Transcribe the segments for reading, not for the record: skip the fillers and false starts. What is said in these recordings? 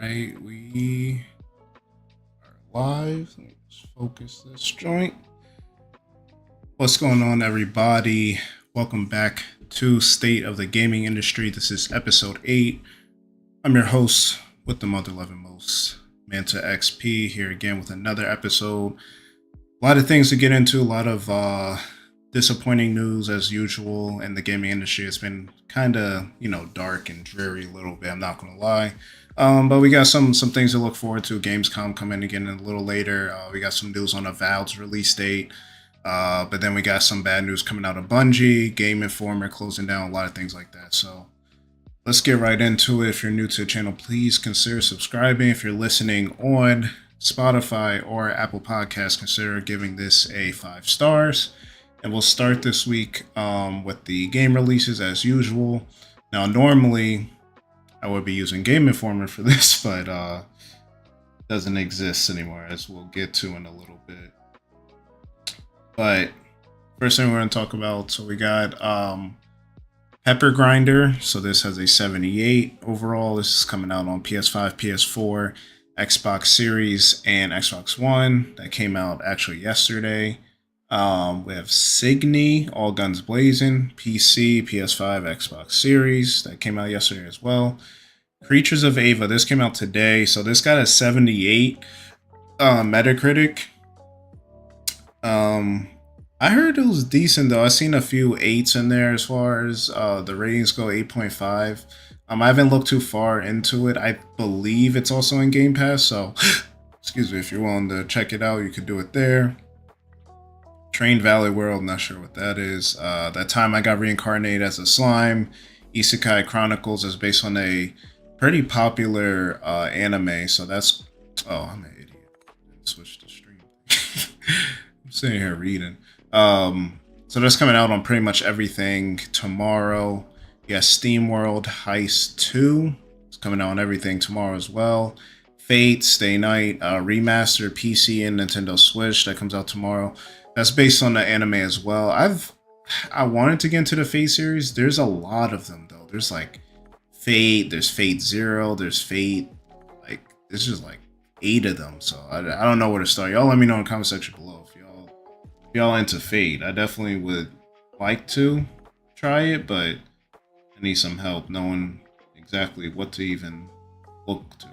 right, we are live. Let me just focus this joint. What's going on, everybody? Welcome back to State of the Gaming Industry. This is episode 8. I'm your host with the Mother Loving Most, Manta XP, here again with another episode. A lot of things to get into, a lot of disappointing news as usual in the gaming industry. It's been kind of, dark and dreary a little bit, I'm not going to lie. But we got some things to look forward to. Gamescom coming again a little later. We got some news on Avowed's release date. But then we got some bad news coming out of Bungie, Game Informer closing down, a lot of things like that. So let's get right into it. If you're new to the channel, please consider subscribing. If you're listening on Spotify or Apple Podcasts, consider giving this a 5 stars. And we'll start this week with the game releases as usual. Now, normally I would be using Game Informer for this, but doesn't exist anymore, as we'll get to in a little bit. But first thing we're going to talk about, so we got Pepper Grinder. So this has a 78 overall. This is coming out on PS5, PS4, Xbox Series, and Xbox One. That came out actually yesterday. We have Signy, All Guns Blazing, PC, PS5, Xbox Series. That came out yesterday as well. Creatures of Ava. This came out today. So this got a 78 Metacritic. I heard it was decent though. I've seen a few 8s in there as far as the ratings go, 8.5. I haven't looked too far into it. I believe it's also in Gamepass, so excuse me, if you're willing to check it out, you could do it there. Train Valley World, not sure what that is. That Time I Got Reincarnated as a Slime. Isekai Chronicles is based on a pretty popular anime, so that's... Oh, I'm an idiot. Switch to stream. I'm sitting here reading. So that's coming out on pretty much everything tomorrow. Yeah, Steam World Heist 2. It's coming out on everything tomorrow as well. Fate, Stay Night, Remaster, PC and Nintendo Switch. That comes out tomorrow. That's based on the anime as well. I wanted to get into the Fate series. There's a lot of them though. There's like Fate, there's Fate Zero, there's Fate. Like there's just like 8 of them. So I don't know where to start. Y'all let me know in the comment section below if y'all into Fate. I definitely would like to try it, but I need some help knowing exactly what to even look to.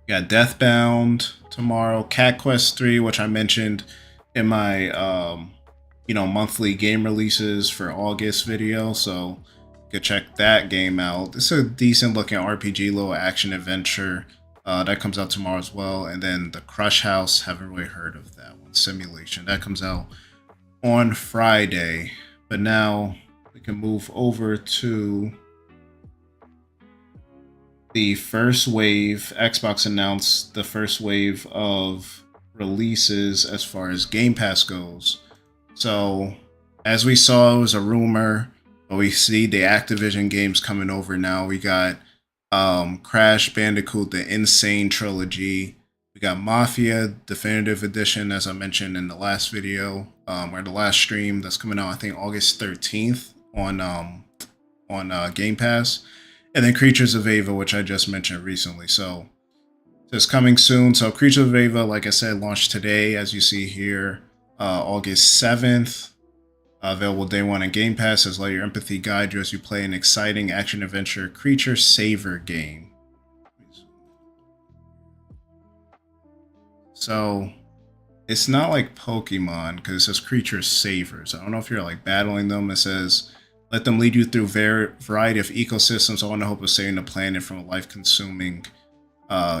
Got Deathbound tomorrow, Cat Quest 3, which I mentioned in my monthly game releases for August video, so you could check that game out. It's a decent looking RPG, little action adventure. That comes out tomorrow as well. And then the Crush House, haven't really heard of that one. Simulation, that comes out on Friday. But now we can move over to the first wave. Xbox announced the first wave of releases as far as Game Pass goes. So as we saw, it was a rumor, but we see the Activision games coming over now. We got Crash Bandicoot, the Insane Trilogy. We got Mafia Definitive Edition, as I mentioned in the last video, or the last stream. That's coming out, I think, August 13th on Game Pass. And then Creatures of Ava, which I just mentioned recently. So it's coming soon. So Creatures of Ava, like I said, launched today, as you see here, August 7th. Available day 1 on Game Pass. Says let your empathy guide you as you play an exciting action-adventure creature saver game. So it's not like Pokemon because it says creature savers. I don't know if you're like battling them. It says let them lead you through variety of ecosystems, all in the hope of saving the planet from a life-consuming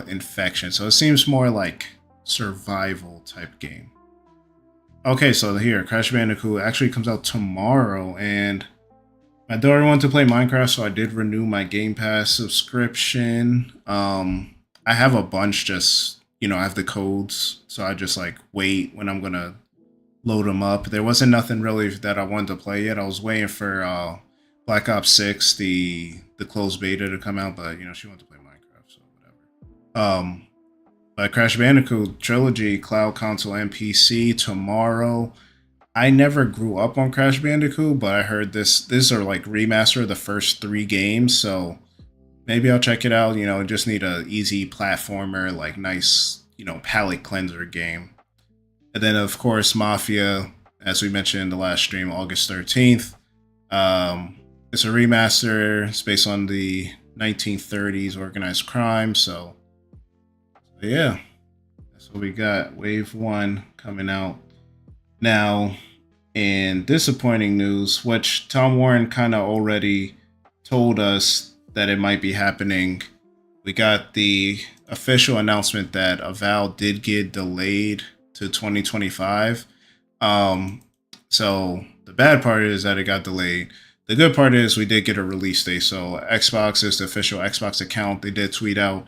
infection. So it seems more like survival type game. Okay, so here, Crash Bandicoot actually comes out tomorrow, and my daughter wanted to play Minecraft, so I did renew my Game Pass subscription. I have a bunch just, I have the codes, so I just like wait when I'm gonna load them up. There wasn't nothing really that I wanted to play yet. I was waiting for Black Ops 6, the closed beta to come out, but she wanted to play Minecraft, so whatever. Crash Bandicoot Trilogy, Cloud, Console, and PC tomorrow. I never grew up on Crash Bandicoot, but I heard this are like remaster of the first 3 games, so maybe I'll check it out. Just need a easy platformer, like nice, palate cleanser game. And then of course Mafia, as we mentioned in the last stream, August 13th. It's a remaster. It's based on the 1930s organized crime. So yeah, that's what we got. Wave 1 coming out now. And disappointing news, which Tom Warren kind of already told us that it might be happening. We got the official announcement that Avowed did get delayed to 2025. So the bad part is that it got delayed. The good part is we did get a release date. So Xbox is the official Xbox account. They did tweet out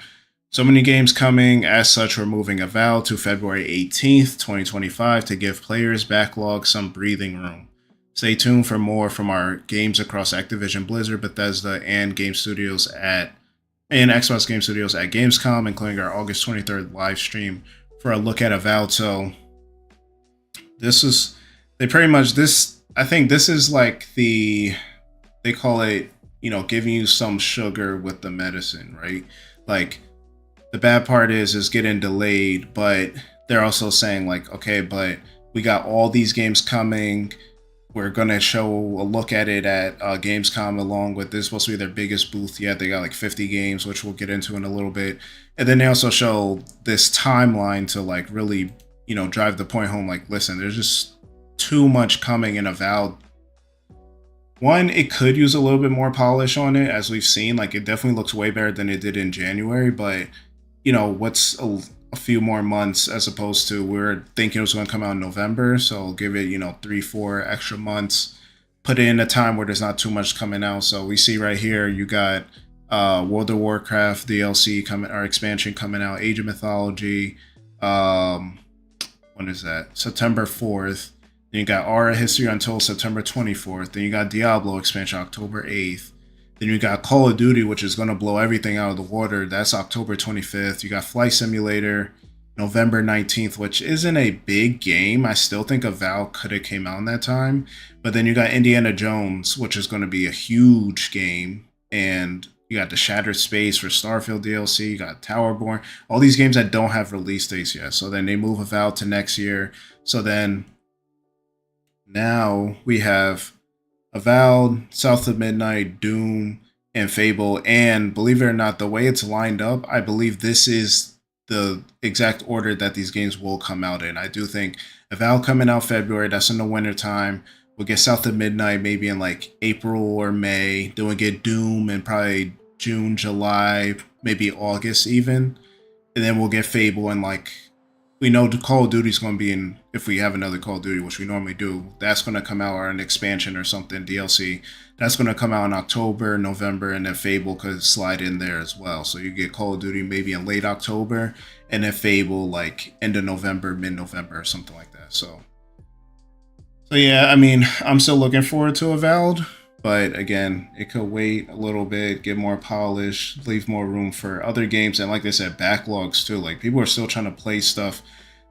so many games coming. As such, we're moving Avowed to February 18th, 2025 to give players backlog some breathing room. Stay tuned for more from our games across Activision Blizzard, Bethesda, and Xbox Game Studios at Gamescom, including our August 23rd live stream for a look at Avowed. So I think this is like they call it, giving you some sugar with the medicine, right? Like, the bad part is getting delayed, but they're also saying like, okay, but we got all these games coming. We're gonna show a look at it at Gamescom, along with this supposed to be their biggest booth yet. They got like 50 games, which we'll get into in a little bit. And then they also show this timeline to like really, drive the point home. Like, listen, there's just too much coming in Avowed. One, it could use a little bit more polish on it, as we've seen. Like, it definitely looks way better than it did in January, but what's a few more months, as opposed to we're thinking it was going to come out in November. So give it, 3-4 extra months, put it in a time where there's not too much coming out. So we see right here, you got World of Warcraft DLC coming, or expansion coming out, Age of Mythology. When is that? September 4th. Then you got Aura History Untold September 24th. Then you got Diablo expansion October 8th. Then you got Call of Duty, which is going to blow everything out of the water. That's October 25th. You got Flight Simulator November 19th, which isn't a big game. I still think Avowed could have came out in that time. But then you got Indiana Jones, which is going to be a huge game. And you got the Shattered Space for Starfield DLC. You got Towerborn. All these games that don't have release dates yet. So then they move Avowed to next year. So then now we have Avowed, South of Midnight, Doom, and Fable. And believe it or not, the way it's lined up, I believe this is the exact order that these games will come out in. I do think Avowed coming out February, that's in the winter time. We'll get South of Midnight maybe in like April or May. Then we'll get Doom in probably June, July, maybe August even. And then we'll get Fable in like, we know the Call of Duty is going to be in, if we have another Call of Duty, which we normally do, that's going to come out, or an expansion or something, DLC. That's going to come out in October, November, and then Fable could slide in there as well. So you get Call of Duty maybe in late October, and then Fable like end of November, mid-November, or something like that. So yeah, I mean, I'm still looking forward to Avowed, but again, it could wait a little bit, get more polish, leave more room for other games, and like I said, backlogs too. Like, people are still trying to play stuff.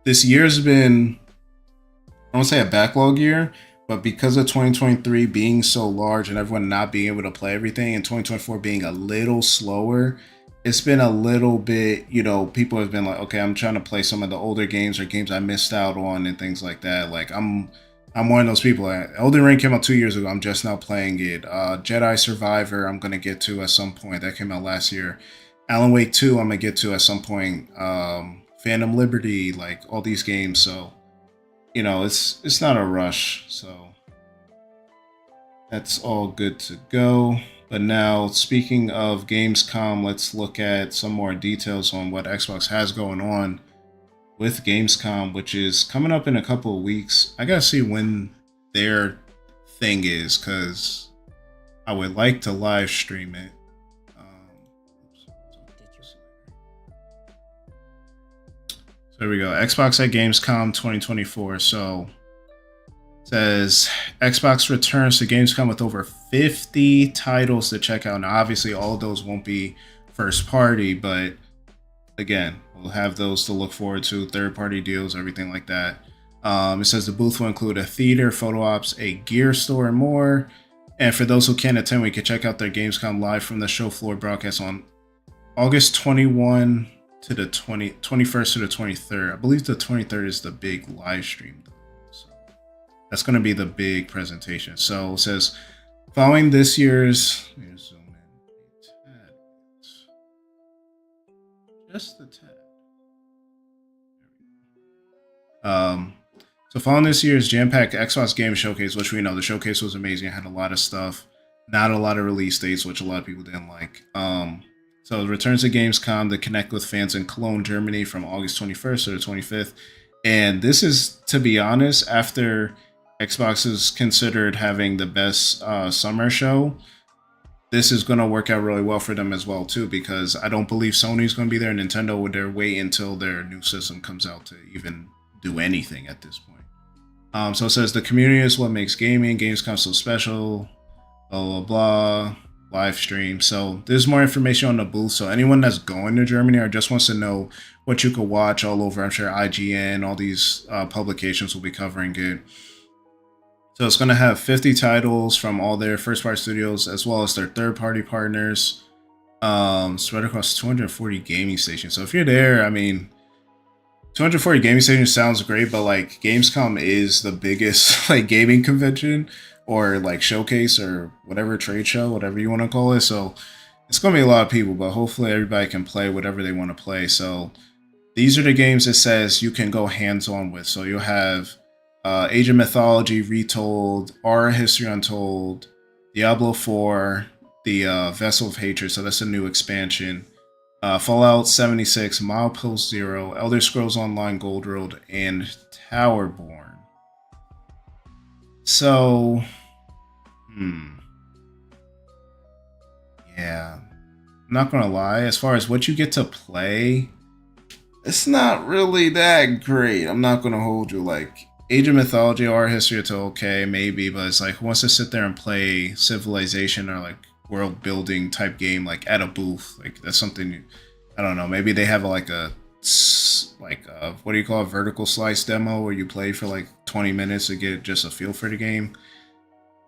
This year's been, I don't say a backlog year, but because of 2023 being so large and everyone not being able to play everything, and 2024 being a little slower, it's been a little bit, people have been like, okay, I'm trying to play some of the older games or games I missed out on and things like that. Like, I'm one of those people. Elden Ring came out 2 years ago. I'm just now playing it. Jedi Survivor, I'm going to get to at some point. That came out last year. Alan Wake 2, I'm going to get to at some point. Phantom Liberty, like all these games. So, it's not a rush. So that's all good to go. But now, speaking of Gamescom, let's look at some more details on what Xbox has going on with Gamescom, which is coming up in a couple of weeks. I gotta see when their thing is, because I would like to live stream it. So there we go. Xbox at Gamescom 2024. So it says Xbox returns to Gamescom with over 50 titles to check out. Now, obviously, all of those won't be first party, but again, we'll have those to look forward to, third-party deals, everything like that. It says the booth will include a theater, photo ops, a gear store, and more. And for those who can't attend, we can check out their Gamescom live from the show floor broadcast on August 21 to the 21st to the 23rd. I believe the 23rd is the big live stream. So that's going to be the big presentation. So it says, following this year's... Let me zoom in a tad. Just a tad. So following this year's jam-packed Xbox Game Showcase, which we know the showcase was amazing, it had a lot of stuff, not a lot of release dates, which a lot of people didn't like. So it returns to Gamescom to connect with fans in Cologne, Germany from August 21st to the 25th. And this is, to be honest, after Xbox is considered having the best summer show, this is going to work out really well for them as well, too, because I don't believe Sony's going to be there. Nintendo would wait until their new system comes out to even do anything at this point. So it says the community is what makes gaming, Gamescom so special, blah, blah, blah, live stream. So there's more information on the booth. So anyone that's going to Germany or just wants to know what you could watch all over, I'm sure IGN, all these publications will be covering it. So it's going to have 50 titles from all their first-party studios as well as their third-party partners, spread across 240 gaming stations. So if you're there, I mean, 240 gaming stations sounds great, but like Gamescom is the biggest like gaming convention or like showcase or whatever, trade show, whatever you want to call it. So it's going to be a lot of people, but hopefully everybody can play whatever they want to play. So these are the games it says you can go hands-on with. So you'll have Age of Mythology Retold, Aura History Untold, Diablo 4, the Vessel of Hatred, so that's a new expansion, Fallout 76, Milepost Zero, Elder Scrolls Online Gold Road, and Towerborn. So, yeah, I'm not gonna lie, as far as what you get to play, it's not really that great. I'm not gonna hold you. Like Age of Mythology or History, it's okay, maybe, but it's like who wants to sit there and play Civilization or like world building type game like at a booth? Like that's something, I don't know, maybe they have like a what do you call it, vertical slice demo where you play for like 20 minutes to get just a feel for the game.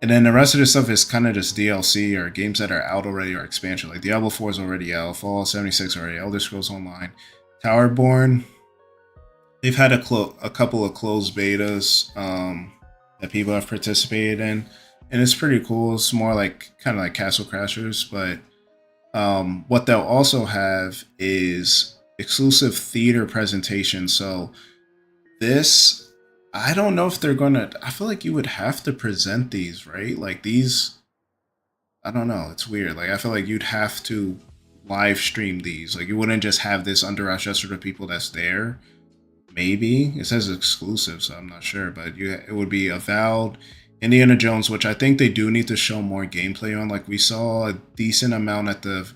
And then the rest of the stuff is kind of just DLC or games that are out already or expansion. Like Diablo 4 is already out, Fallout 76 already, Elder Scrolls Online, Towerborn. They've had a couple of closed betas that people have participated in, and it's pretty cool. It's more like kind of like Castle Crashers, but what they'll also have is exclusive theater presentations. So this, I don't know if they're gonna. I feel like you would have to present these, right? Like these, I don't know. It's weird. Like I feel like you'd have to live stream these. Like you wouldn't just have this under wraps just for the people that's there. Maybe it says exclusive, so I'm not sure, but it would be Avowed, Indiana Jones, which I think they do need to show more gameplay on. Like we saw a decent amount at the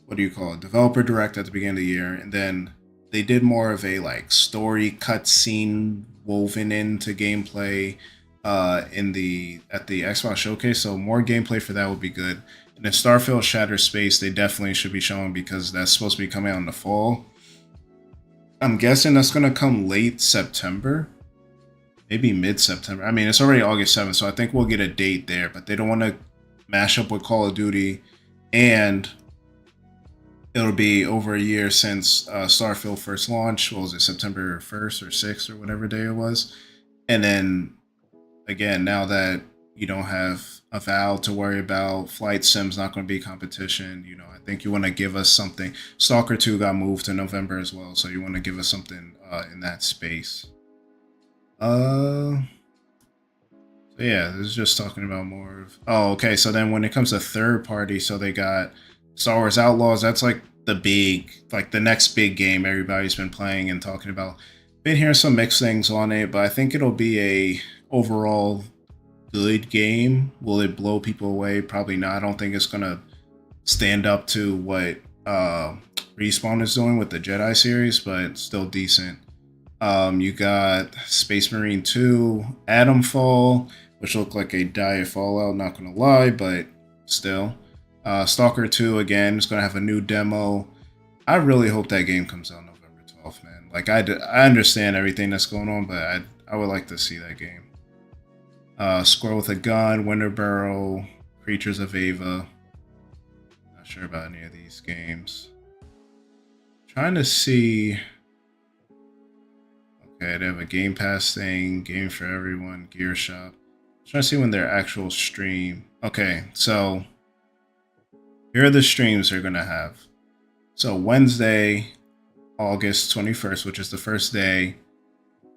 what do you call it, developer direct at the beginning of the year, and then they did more of a like story cutscene woven into gameplay at the Xbox showcase. So more gameplay for that would be good. And then Starfield Shattered Space, they definitely should be showing because that's supposed to be coming out in the fall. I'm guessing that's going to come late September, maybe mid-September. I mean, it's already August 7th, so I think we'll get a date there, but they don't want to mash up with Call of Duty, and it'll be over a year since Starfield first launched. What was it, September 1st or 6th or whatever day it was? And then, again, now that you don't have Avowed to worry about, Flight Sim's not going to be competition, you know, I think you want to give us something. Stalker 2 got moved to November as well, so you want to give us something in that space. So yeah, this is just talking about more of... Oh, okay, so then when it comes to third party, so they got Star Wars Outlaws. That's like the big, like the next big game everybody's been playing and talking about. Been hearing some mixed things on it, but I think it'll be a overall good game. Will it blow people away? Probably not. I don't think it's gonna stand up to what Respawn is doing with the Jedi series, but still decent. You got Space Marine 2, Atomfall, which looked like a diet Fallout, not gonna lie, but still. Stalker 2 again is gonna have a new demo. I really hope that game comes out November 12th, man. Like I understand everything that's going on, but I would like to see that game. Squirrel with a Gun, Winterboro, Creatures of Ava. Not sure about any of these games. Trying to see. Okay, they have a Gamepass thing, Game for Everyone, Gear Shop. Trying to see when their actual stream. Okay, so here are the streams they're gonna have. So Wednesday, August 21st, which is the first day,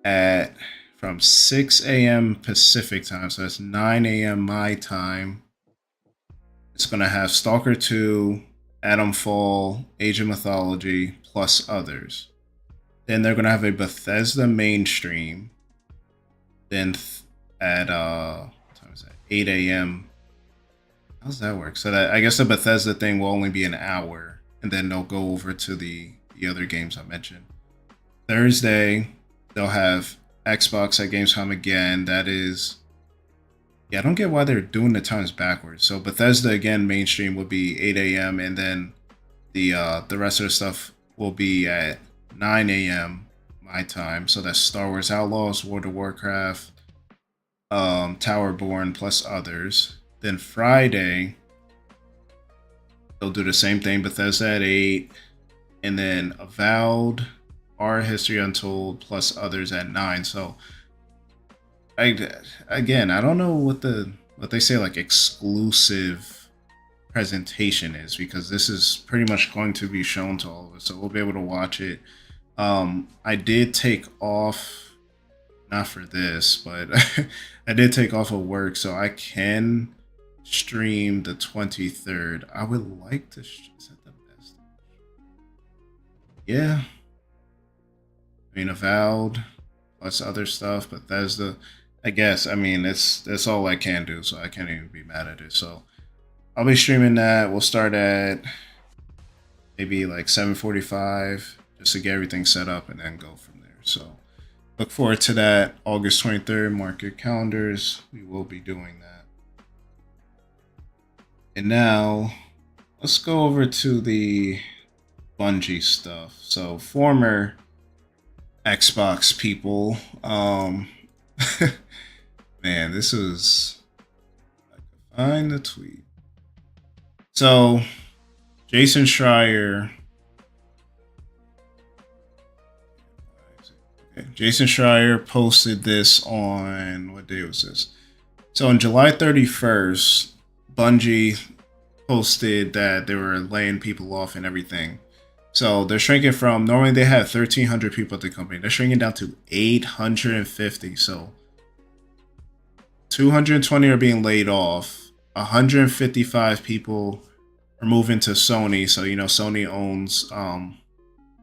at from 6 a.m. Pacific time, so that's 9 a.m. my time. It's gonna have Stalker 2, Atom Fall, Age of Mythology, plus others. Then they're gonna have a Bethesda mainstream. Then at what time is that? 8 a.m. How does that work? So that I guess the Bethesda thing will only be an hour, and then they'll go over to the other games I mentioned. Thursday, they'll have Xbox at Gamescom again. That is, yeah, I don't get why they're doing the times backwards. So Bethesda again, mainstream will be 8 a.m. and then the rest of the stuff will be at 9 a.m. my time. So that's Star Wars Outlaws, World of Warcraft, Towerborn, plus others. Then Friday, they'll do the same thing. Bethesda at 8, and then Avowed, Our History Untold, plus others at 9. So, I don't know what they say like exclusive presentation is, because this is pretty much going to be shown to all of us, so we'll be able to watch it. I did take off, not for this, but I did take off of work, so I can stream the 23rd. I would like to. Is that the best? Yeah. I mean, Avowed plus other stuff, Bethesda. I guess. I mean, that's all I can do, so I can't even be mad at it. So I'll be streaming that. We'll start at maybe like 7:45 just to get everything set up, and then go from there. So look forward to that. August 23rd. Mark your calendars. We will be doing that. And now, let's go over to the Bungie stuff. So, former Xbox people, man, this was, I can find the tweet. So, Jason Schreier, posted this on, what day was this? So, on July 31st, Bungie posted that they were laying people off and everything. So they're shrinking from, normally they had 1,300 people at the company. They're shrinking down to 850. So 220 are being laid off. 155 people are moving to Sony. So, Sony owns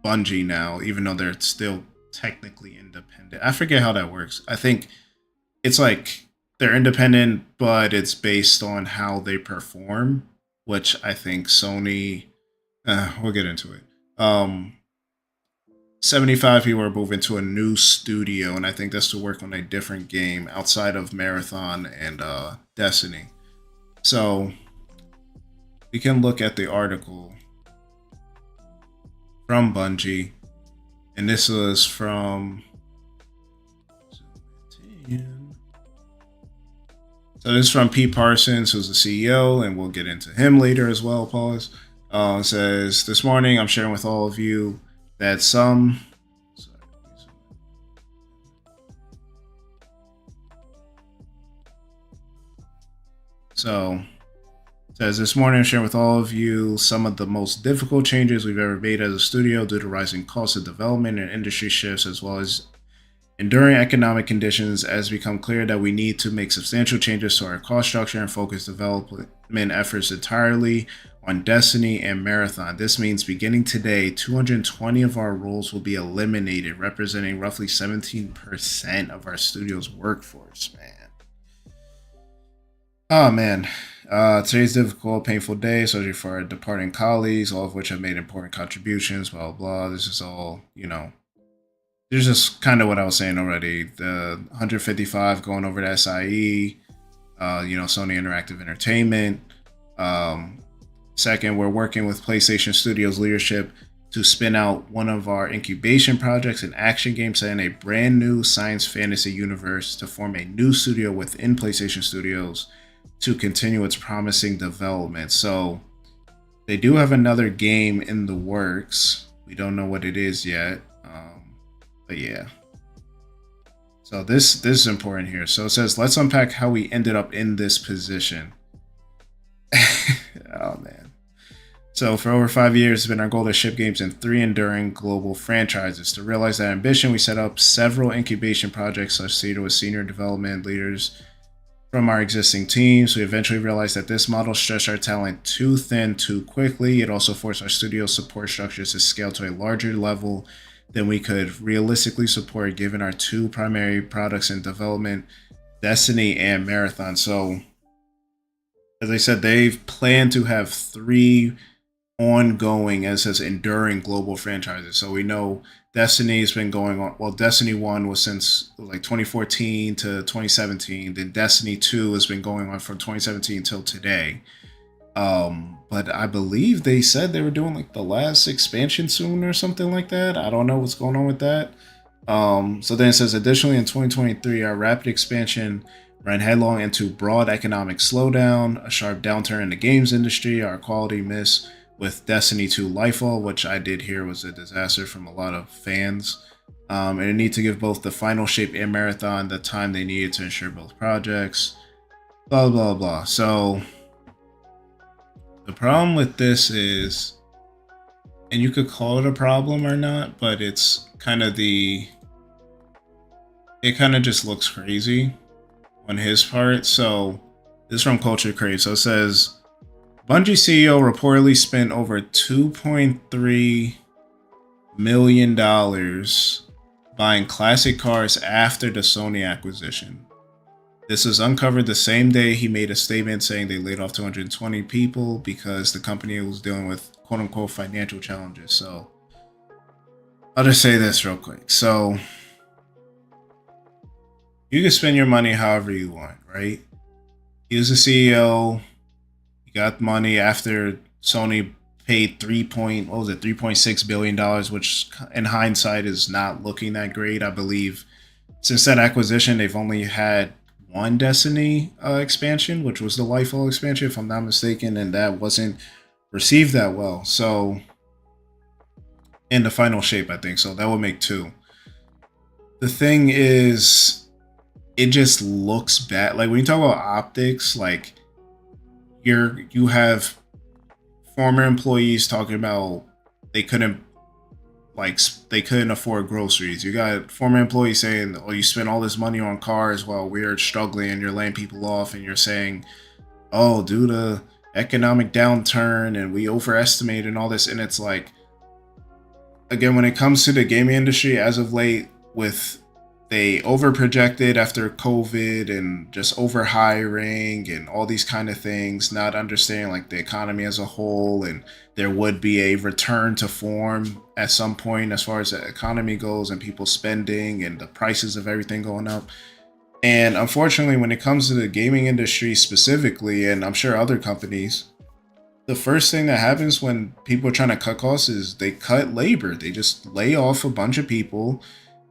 Bungie now, even though they're still technically independent. I forget how that works. I think it's like, they're independent, but it's based on how they perform, which I think Sony, we'll get into it. 75 people are moving to a new studio, and I think that's to work on a different game outside of Marathon and Destiny. So we can look at the article from Bungie, and this was from... So this is from Pete Parsons, who's the CEO, and we'll get into him later as well. Pause. It says, this morning I'm sharing with all of you that some... So, it says, this morning I'm sharing with all of you some of the most difficult changes we've ever made as a studio due to rising costs of development and industry shifts, as well as enduring economic conditions, as become clear that we need to make substantial changes to our cost structure and focus development efforts entirely on Destiny and Marathon. This means beginning today, 220 of our roles will be eliminated, representing roughly 17% of our studio's workforce, man. Oh, man. Today's difficult, painful day, especially for our departing colleagues, all of which have made important contributions, blah, blah, blah. This is all, there's just kind of what I was saying already. The 155 going over to SIE, Sony Interactive Entertainment. Second, we're working with PlayStation Studios leadership to spin out one of our incubation projects, an action game set in a brand new science fantasy universe, to form a new studio within PlayStation Studios to continue its promising development. So they do have another game in the works. We don't know what it is yet, but yeah. So this is important here. So it says, let's unpack how we ended up in this position. Oh man. So for over 5 years, it's been our goal to ship games in 3 enduring global franchises. To realize that ambition, we set up several incubation projects associated with senior development leaders from our existing teams. We eventually realized that this model stretched our talent too thin too quickly. It also forced our studio support structures to scale to a larger level than we could realistically support given our 2 primary products in development, Destiny and Marathon. So, as I said, they've planned to have 3 ongoing, as says, enduring global franchises. So we know Destiny's been going on. Well, Destiny 1 was since like 2014 to 2017. Then Destiny 2 has been going on from 2017 till today. But I believe they said they were doing like the last expansion soon or something like that. I don't know what's going on with that. So then it says, additionally, in 2023, our rapid expansion ran headlong into broad economic slowdown, a sharp downturn in the games industry, our quality miss with Destiny 2 Lightfall, which I did hear was a disaster from a lot of fans. And a need to give both the Final Shape and Marathon the time they needed to ensure both projects. Blah, blah, blah. So the problem with this is, and you could call it a problem or not, but it's kind of it kind of just looks crazy on his part. So this is from Culture Crave. So it says, Bungie CEO reportedly spent over $2.3 million buying classic cars after the Sony acquisition. This was uncovered the same day he made a statement saying they laid off 220 people because the company was dealing with quote-unquote financial challenges. So I'll just say this real quick. So you can spend your money however you want, right? He was the CEO. He got money after Sony paid $3.6 billion, which in hindsight is not looking that great. I believe since that acquisition, they've only had one Destiny expansion, which was the Lightfall expansion, if I'm not mistaken, and that wasn't received that well. So, in the Final Shape, I think so. That would make 2. The thing is, it just looks bad. Like when you talk about optics, like you have former employees talking about they couldn't afford groceries. You got former employees saying, "Oh, you spent all this money on cars while we're struggling, and you're laying people off." And you're saying, "Oh, due to economic downturn, and we overestimated and all this." And it's like, again, when it comes to the gaming industry, as of late, they overprojected after COVID and just over hiring and all these kind of things, not understanding like the economy as a whole, and there would be a return to form at some point as far as the economy goes and people spending and the prices of everything going up. And unfortunately, when it comes to the gaming industry specifically, and I'm sure other companies, the first thing that happens when people are trying to cut costs is they cut labor. They just lay off a bunch of people,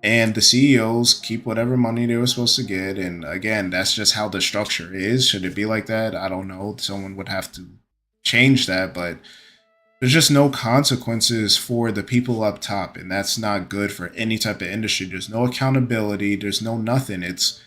and the CEOs keep whatever money they were supposed to get. And again, that's just how the structure is. Should it be like that? I don't know. Someone would have to change that, but there's just no consequences for the people up top. And that's not good for any type of industry. There's no accountability. There's no nothing. It's,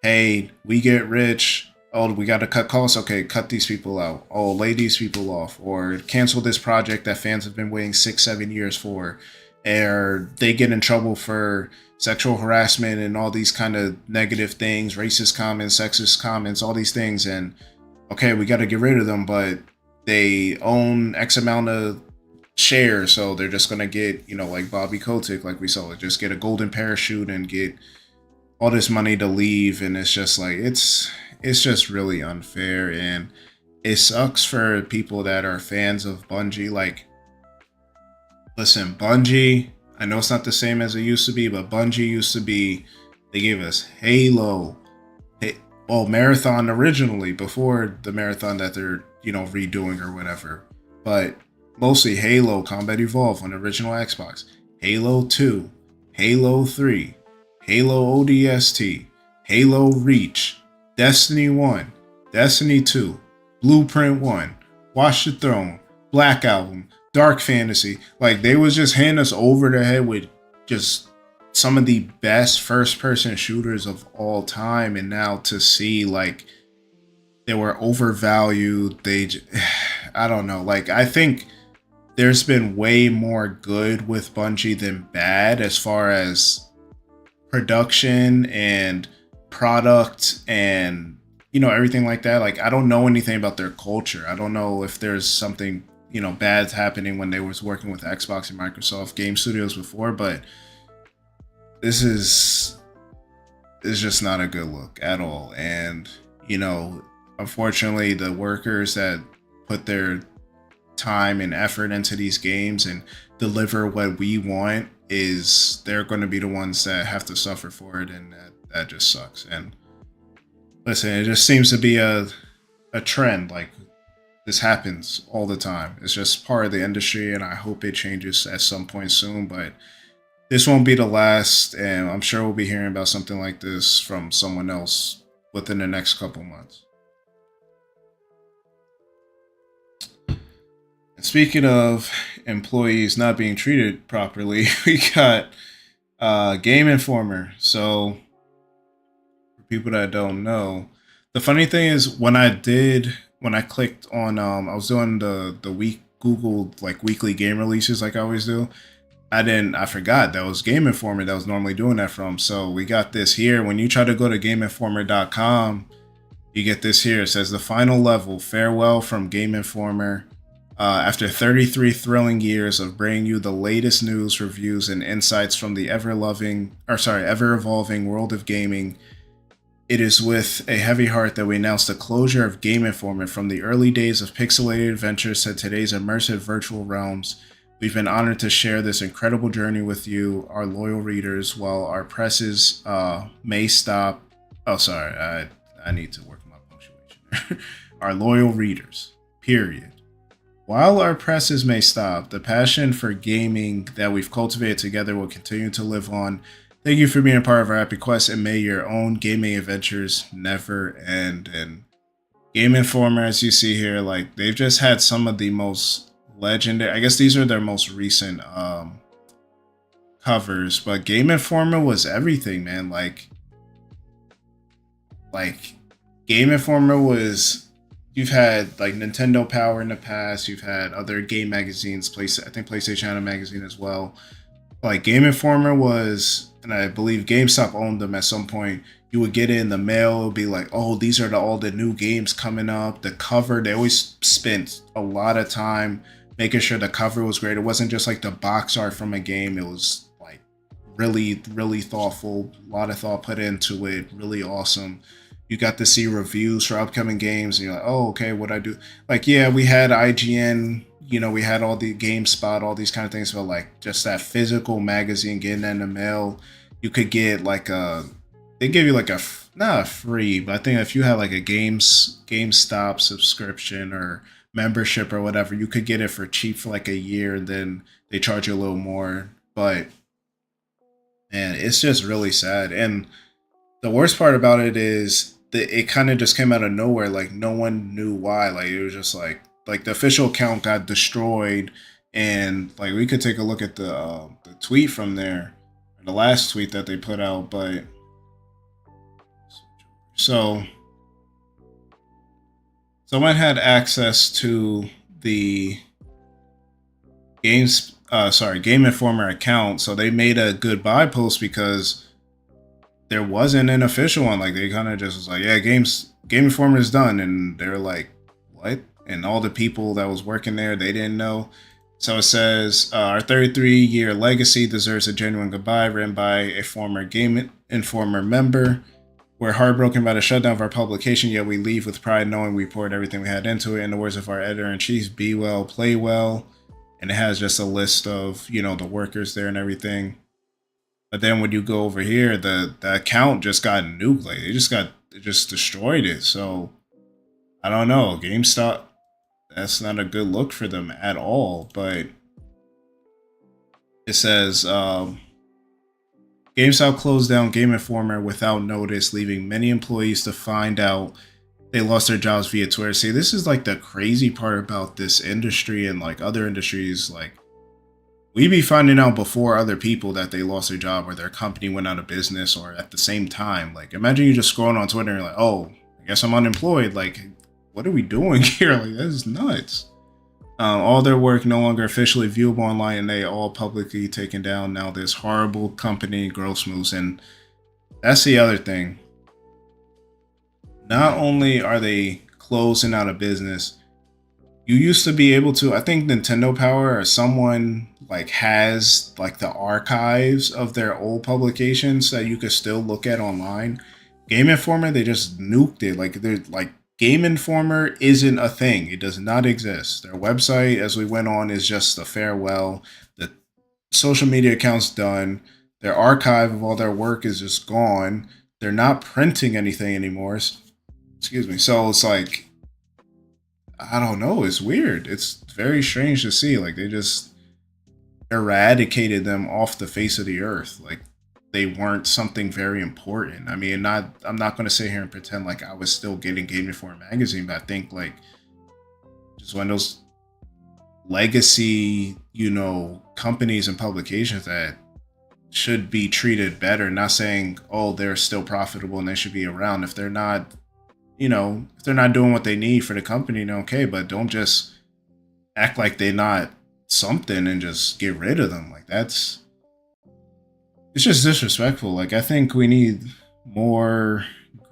hey, we get rich. Oh, we got to cut costs. Okay, cut these people out. Oh, lay these people off. Or cancel this project that fans have been waiting 6-7 years for. Or they get in trouble for sexual harassment and all these kind of negative things, racist comments, sexist comments, all these things. And okay, we got to get rid of them, but they own X amount of shares, so they're just going to get, like Bobby Kotick, like we saw, just get a golden parachute and get all this money to leave. And it's just like, it's just really unfair. And it sucks for people that are fans of Bungie. Like, listen, Bungie, I know it's not the same as it used to be, but Bungie used to be, they gave us Halo, Marathon originally, before the Marathon that they're, redoing or whatever. But mostly Halo Combat Evolved on the original Xbox, Halo 2, Halo 3, Halo ODST, Halo Reach, Destiny 1, Destiny 2, Blueprint 1, Watch the Throne, Black Album, Dark Fantasy. Like, they was just hitting us over the head with just some of the best first person shooters of all time. And now to see, like, they were overvalued. I don't know. Like, I think there's been way more good with Bungie than bad as far as production and product and everything like that. Like, I don't know anything about their culture. I don't know if there's something bad happening when they was working with Xbox and Microsoft Game Studios before, but this is just not a good look at all. And unfortunately, the workers that put their time and effort into these games and deliver what we want, they're going to be the ones that have to suffer for it, and that just sucks. And listen, it just seems to be a trend. Like, this happens all the time. It's just part of the industry, and I hope it changes at some point soon, but this won't be the last, and I'm sure we'll be hearing about something like this from someone else within the next couple months. And speaking of employees not being treated properly, we got Game Informer. So, for people that don't know, the funny thing is when I clicked on, I was doing the week Google like weekly game releases like I always do. I forgot that was Game Informer that was normally doing that from. So we got this here. When you try to go to GameInformer.com, you get this here. It says the final level, farewell from Game Informer. After 33 thrilling years of bringing you the latest news, reviews, and insights from the ever-evolving world of gaming, it is with a heavy heart that we announce the closure of Game Informer. From the early days of pixelated adventures to today's immersive virtual realms, we've been honored to share this incredible journey with you, our loyal readers, while our presses may stop. Oh, sorry, I need to work on my punctuation. Our loyal readers, period. While our presses may stop, the passion for gaming that we've cultivated together will continue to live on. Thank you for being a part of our epic quest, and may your own gaming adventures never end. And Game Informer, as you see here, like, they've just had some of the most legendary, I guess these are their most recent covers, but Game Informer was everything, man. Like Game Informer was, you've had like Nintendo Power in the past, you've had other game magazines, I think PlayStation had a magazine as well. Like, Game Informer was, and I believe GameStop owned them at some point. You would get it in the mail, it would be like, oh, these are all the new games coming up. The cover, they always spent a lot of time making sure the cover was great. It wasn't just like the box art from a game. It was like really, really thoughtful. A lot of thought put into it. Really awesome. You got to see reviews for upcoming games, and you're like, oh, okay, what I do? Like, yeah, we had IGN, we had all the GameSpot, all these kind of things, but like just that physical magazine, getting that in the mail, you could get like they give you like not a free, but I think if you had like a GameStop subscription or membership or whatever, you could get it for cheap for like a year, and then they charge you a little more. But man, it's just really sad. And the worst part about it is that it kind of just came out of nowhere. Like, no one knew why. Like, it was just like the official account got destroyed, and like we could take a look at the tweet from there, the last tweet that they put out. But so someone had access to the Game Informer account, so they made a goodbye post because there wasn't an official one. Like, they kind of just was like, yeah, Game Informer is done, and they were like, what? And all the people that was working there, they didn't know. So it says, our 33-year legacy deserves a genuine goodbye, written by a former Game Informer member. We're heartbroken by the shutdown of our publication, yet we leave with pride knowing we poured everything we had into it. In the words of our editor-in-chief, be well, play well. And it has just a list of, the workers there and everything. But then when you go over here, the account just got nuked. Like, it just destroyed it. So I don't know. GameStop that's not a good look for them at all. But it says GameStop closed down Game Informer without notice, leaving many employees to find out they lost their jobs via Twitter. See, this is like the crazy part about this industry and like other industries. Like, we be finding out before other people that they lost their job or their company went out of business or at the same time. Like, imagine you just scrolling on Twitter and you're like, oh, I guess I'm unemployed. Like, what are we doing here? Like, that is nuts. All their work no longer officially viewable online, and they all publicly taken down. Now this horrible company growth moves, and that's the other thing. Not only are they closing out of business, you used to be able to, I think Nintendo Power or someone like has like the archives of their old publications that you could still look at online. Game Informer, they just nuked it. Like, they're like, Game Informer isn't a thing. It does not exist. Their website, as we went on, is just a farewell. The social media account's done. Their archive of all their work is just gone. They're not printing anything anymore. Excuse me. So it's like, I don't know. It's weird. It's very strange to see. Like, they just eradicated them off the face of the earth. Like, they weren't something very important. I mean, I'm not going to sit here and pretend like I was still getting Game Informer magazine, but I think like just one of those legacy, companies and publications that should be treated better. Not saying, oh, they're still profitable and they should be around. If they're not, if they're not doing what they need for the company, then okay, but don't just act like they're not something and just get rid of them. Like, it's just disrespectful. Like, I think we need more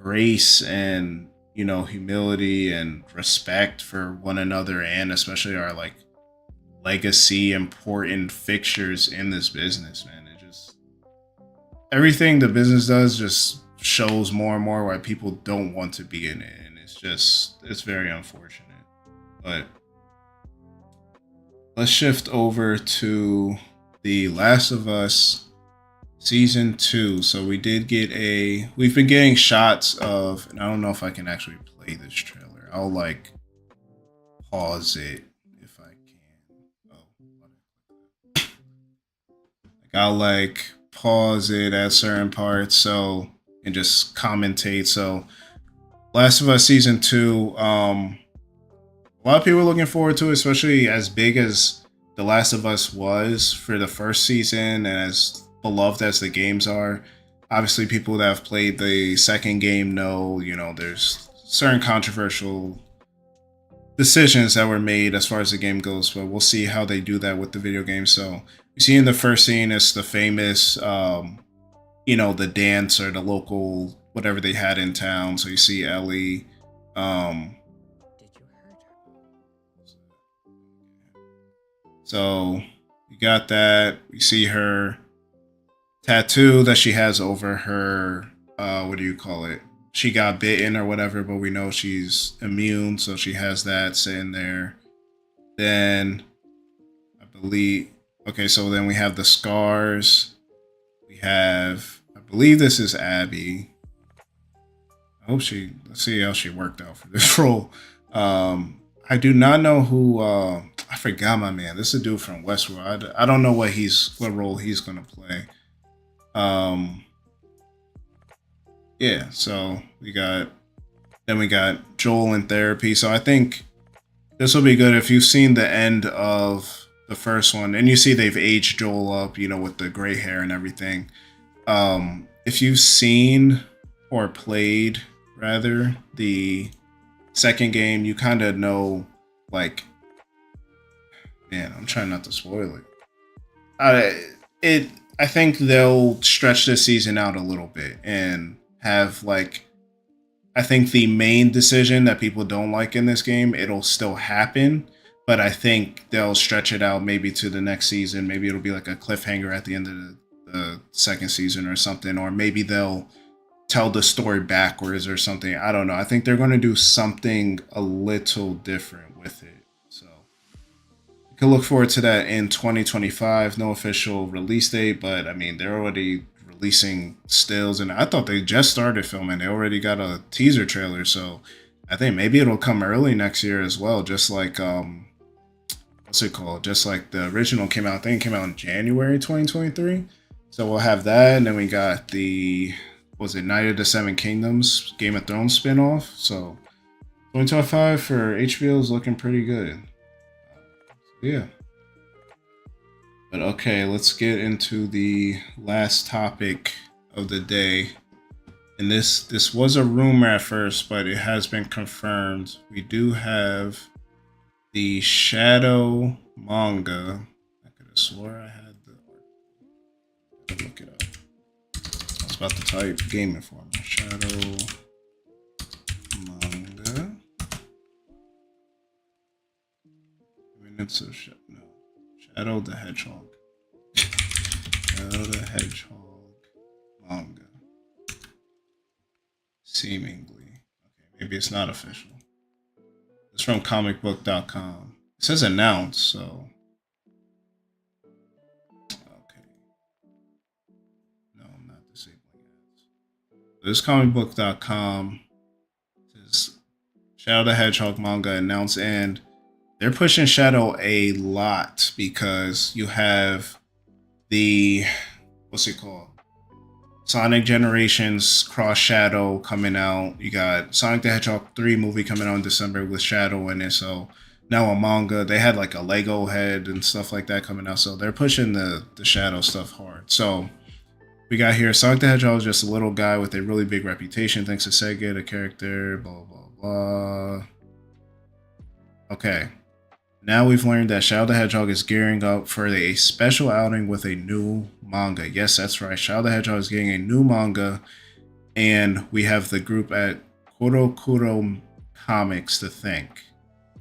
grace and, humility and respect for one another, and especially our like legacy important fixtures in this business, man. It just, everything the business does just shows more and more why people don't want to be in it, and it's very unfortunate. But let's shift over to The Last of Us Season 2. So we've been getting shots of, and I don't know if I can actually play this trailer. I'll like pause it if I can. Like, I'll like pause it at certain parts and just commentate. So Last of Us Season 2, a lot of people are looking forward to it, especially as big as The Last of Us was for the first season and as beloved as the games are. Obviously, people that have played the second game know, there's certain controversial decisions that were made as far as the game goes, but we'll see how they do that with the video game. So you see in the first scene, it's the famous, the dance or the local, whatever they had in town. So you see Ellie, so you got that. You see her tattoo that she has over her, what do you call it? She got bitten or whatever, but we know she's immune, so she has that sitting there. Then I believe, okay, so then we have the scars. We have, I believe this is Abby. Let's see how she worked out for this role. I do not know who, I forgot my man. This is a dude from Westworld. I don't know what role he's gonna play. Yeah, so we got Joel in therapy. So I think this will be good. If you've seen the end of the first one and you see they've aged Joel up, with the gray hair and everything. If you've seen or played rather the second game, you kind of know, like, man, I'm trying not to spoil it. I think they'll stretch this season out a little bit and have, like, I think the main decision that people don't like in this game, it'll still happen, but I think they'll stretch it out maybe to the next season. Maybe it'll be like a cliffhanger at the end of the second season or something, or maybe they'll tell the story backwards or something. I don't know. I think they're going to do something a little different with it. So you can look forward to that in 2025. No official release date, but I mean, they're already releasing stills, and I thought they just started filming. They already got a teaser trailer, so I think maybe it'll come early next year as well, just like what's it called? Just like the original came out, I think it came out in January 2023. So we'll have that, and then we got the was it Night of the Seven Kingdoms Game of Thrones spinoff. So 2025 for HBO is looking pretty good. Yeah. But okay, let's get into the last topic of the day. And this was a rumor at first, but it has been confirmed. We do have the Shadow manga. I could have swore I had the. Look it up. I was about to type Game Informer. Shadow manga. Minutes of no. Shadow the Hedgehog. Shadow the Hedgehog manga. Seemingly. Okay, maybe it's not official. It's from comicbook.com. It says announced, so. Okay. No, I'm not disabling ads. This comicbook.com says Shadow the Hedgehog manga announced, and they're pushing Shadow a lot because you have the what's it called? Sonic Generations Cross Shadow coming out. You got Sonic the Hedgehog 3 movie coming out in December with Shadow in it. So now a manga. They had like a Lego head and stuff like that coming out. So they're pushing the Shadow stuff hard. So we got here Sonic the Hedgehog is just a little guy with a really big reputation thanks to Sega, the character, blah, blah, blah. Okay. Now we've learned that Shadow the Hedgehog is gearing up for a special outing with a new manga. Yes, that's right. Shadow the Hedgehog is getting a new manga, and we have the group at Kuro Comics to thank.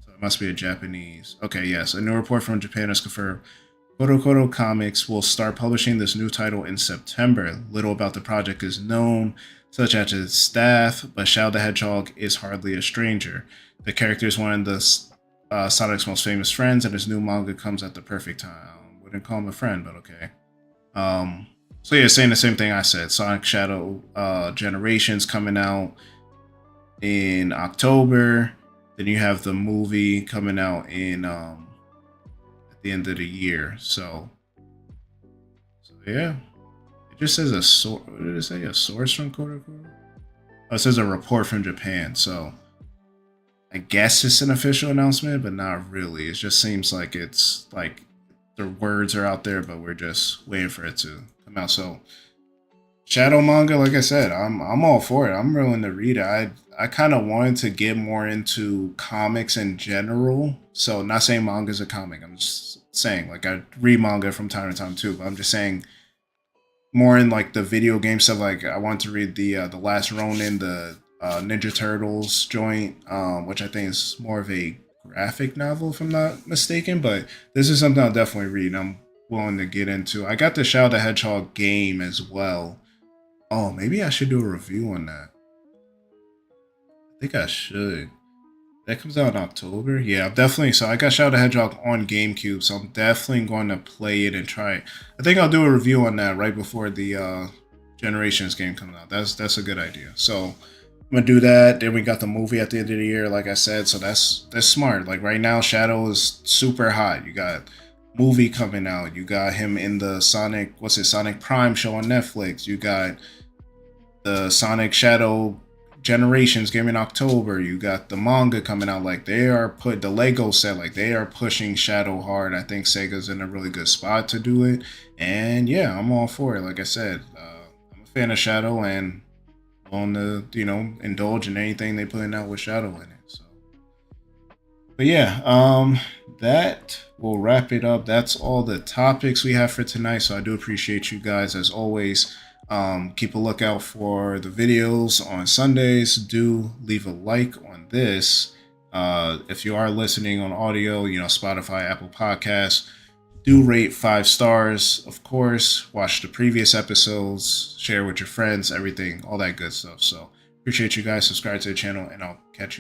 So it must be a Japanese. Okay, yes. A new report from Japan has confirmed Kuro Comics will start publishing this new title in September. Little about the project is known, such as its staff, but Shadow the Hedgehog is hardly a stranger. The character is one of the Sonic's most famous friends, and his new manga comes at the perfect time. Wouldn't call him a friend, but okay. So yeah, saying the same thing I said. Sonic Shadow Generations coming out in October. Then you have the movie coming out in at the end of the year. So yeah, it just says a source. What did it say? A source from Kodo? Oh, it says a report from Japan. So I guess it's an official announcement, but not really. It just seems like it's like the words are out there, but we're just waiting for it to come out. So Shadow manga, like I said, I'm all for it. I'm willing to read it. I kind of wanted to get more into comics in general. So not saying manga is a comic. I'm just saying like I read manga from time to time too. But I'm just saying more in like the video game stuff. Like I want to read the Last Ronin, the Ninja Turtles joint, which I think is more of a graphic novel, if I'm not mistaken. But this is something I'll definitely read. I'm willing to get into. I got the Shadow the Hedgehog game as well. Oh, maybe I should do a review on that. I think I should. That comes out in October. Yeah, I'm definitely. So I got Shadow the Hedgehog on GameCube, so I'm definitely going to play it and try it. I think I'll do a review on that right before the Generations game comes out. That's a good idea. So I'm gonna do that. Then we got the movie at the end of the year, like I said. So that's smart. Like right now, Shadow is super hot. You got movie coming out. You got him in the Sonic Prime show on Netflix. You got the Sonic Shadow Generations game in October. You got the manga coming out. Like they are the Lego set. Like they are pushing Shadow hard. I think Sega's in a really good spot to do it. And yeah, I'm all for it. Like I said, I'm a fan of Shadow and on to indulge in anything they putting out with Shadow in it. So, but yeah, that will wrap it up. That's all the topics we have for tonight. So I do appreciate you guys as always. Keep a lookout for the videos on Sundays. Do leave a like on this. If you are listening on audio, Spotify, Apple Podcasts, do rate 5 stars, of course. Watch the previous episodes, share with your friends, everything, all that good stuff. So appreciate you guys. Subscribe to the channel, and I'll catch you.